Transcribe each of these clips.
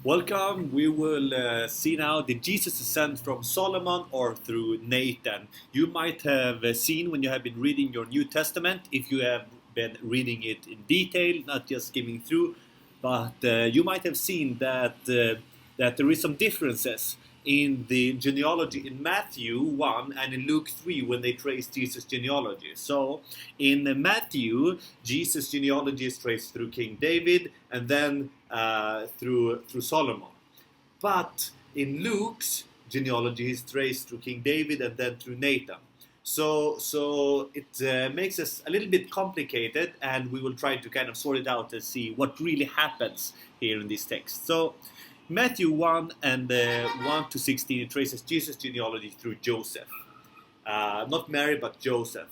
Welcome. We will see now the Jesus descent from Solomon or through Nathan. You might have seen when you have been reading your New Testament, if you have been reading it in detail, not just skimming through, but you might have seen that there is some differences in the genealogy in Matthew 1 and in Luke 3 when they trace Jesus' genealogy. So in Matthew, Jesus' genealogy is traced through King David and then through Solomon. But in Luke's genealogy is traced through King David and then through Nathan. So it makes us a little bit complicated, and we will try to kind of sort it out and see what really happens here in this text. So Matthew 1 and 1 to 16 it traces Jesus' genealogy through Joseph. Not Mary, but Joseph.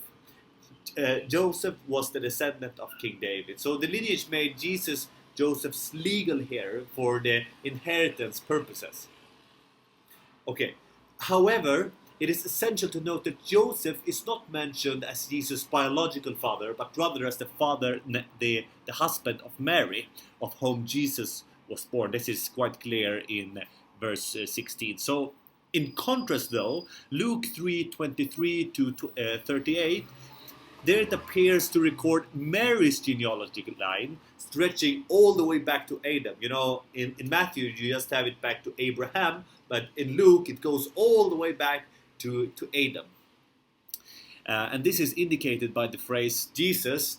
Joseph was the descendant of King David. So the lineage made Jesus Joseph's legal heir for the inheritance purposes. Okay. However, it is essential to note that Joseph is not mentioned as Jesus' biological father, but rather as the father, the husband of Mary, of whom Jesus was born. This is quite clear in verse 16. So, in contrast, though, Luke 3:23 to 38, there it appears to record Mary's genealogical line stretching all the way back to Adam. You know, in Matthew, you just have it back to Abraham, but in Luke, it goes all the way back to Adam. And this is indicated by the phrase Jesus,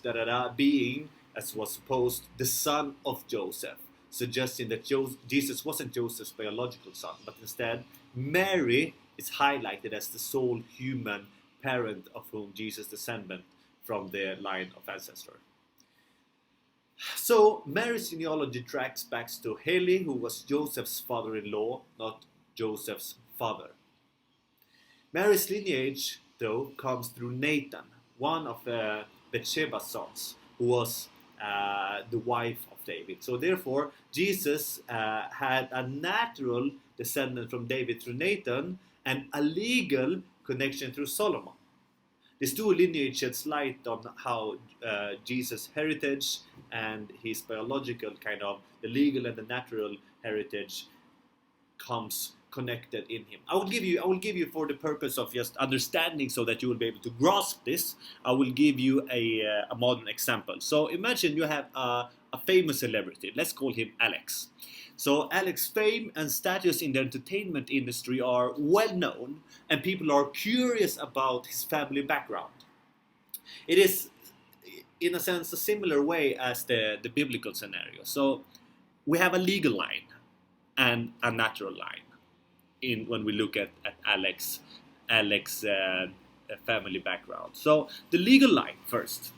being, as was supposed, the son of Joseph, suggesting that Jesus wasn't Joseph's biological son, but instead Mary is highlighted as the sole human parent of whom Jesus descended from the line of ancestry. So Mary's genealogy tracks back to Heli, who was Joseph's father-in-law, not Joseph's father. Mary's lineage, though, comes through Nathan, one of Bathsheba's sons, who was the wife of David. So therefore, Jesus had a natural descendant from David through Nathan and a legal connection through Solomon. These two lineages sheds light on how Jesus' heritage and his biological kind of the legal and the natural heritage comes connected in him. I will give you for the purpose of just understanding so that you will be able to grasp this. I will give you a modern example. So imagine you have a famous celebrity. Let's call him Alex. So Alex's fame and status in the entertainment industry are well known, and people are curious about his family background. It is, in a sense, a similar way as the biblical scenario. So we have a legal line and a natural line when we look at Alex's family background. So the legal line first.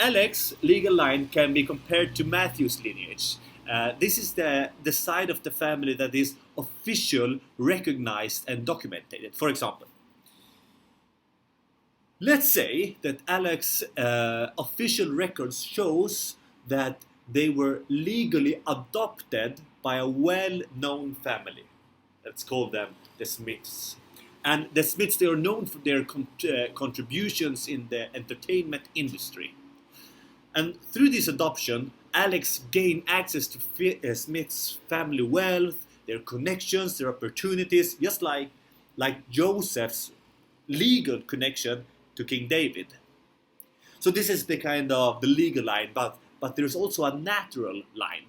Alex's legal line can be compared to Matthew's lineage. This is the side of the family that is official, recognized, and documented. For example, let's say that Alex's official records shows that they were legally adopted by a well-known family. Let's call them the Smiths. And the Smiths, they are known for their contributions in the entertainment industry. And through this adoption, Alex gained access to Smith's family wealth, their connections, their opportunities, just like Joseph's legal connection to King David. So this is the kind of the legal line, but there's also a natural line.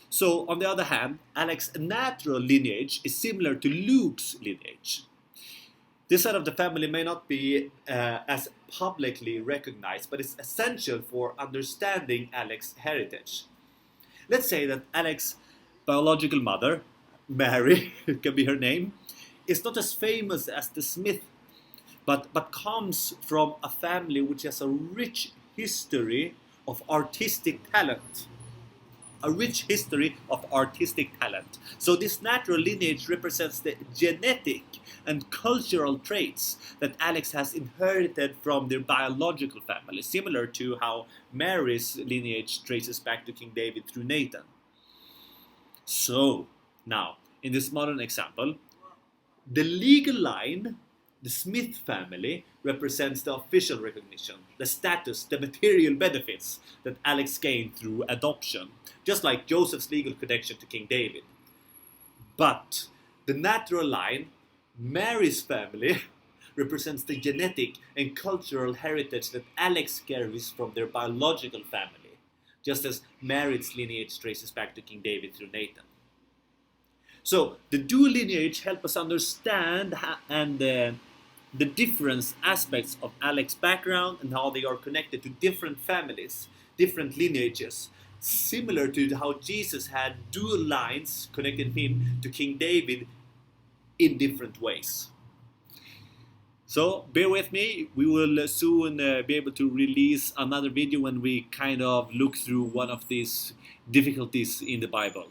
So on the other hand, Alex's natural lineage is similar to Luke's lineage. This side of the family may not be as publicly recognized, but it's essential for understanding Alex's heritage. Let's say that Alex's biological mother, Mary, it can be her name, is not as famous as the Smith, but comes from a family which has a rich history of artistic talent. A rich history of artistic talent. So this natural lineage represents the genetic and cultural traits that Alex has inherited from their biological family, similar to how Mary's lineage traces back to King David through Nathan. So, now, in this modern example, the legal line, the Smith family, represents the official recognition, the status, the material benefits that Alex gained through adoption, just like Joseph's legal connection to King David. But the natural line, Mary's family, represents the genetic and cultural heritage that Alex carries from their biological family, just as Mary's lineage traces back to King David through Nathan. So the dual lineage help us understand the different aspects of Alex's background and how they are connected to different families, different lineages, similar to how Jesus had dual lines connecting him to King David in different ways. So bear with me, we will soon be able to release another video when we kind of look through one of these difficulties in the Bible.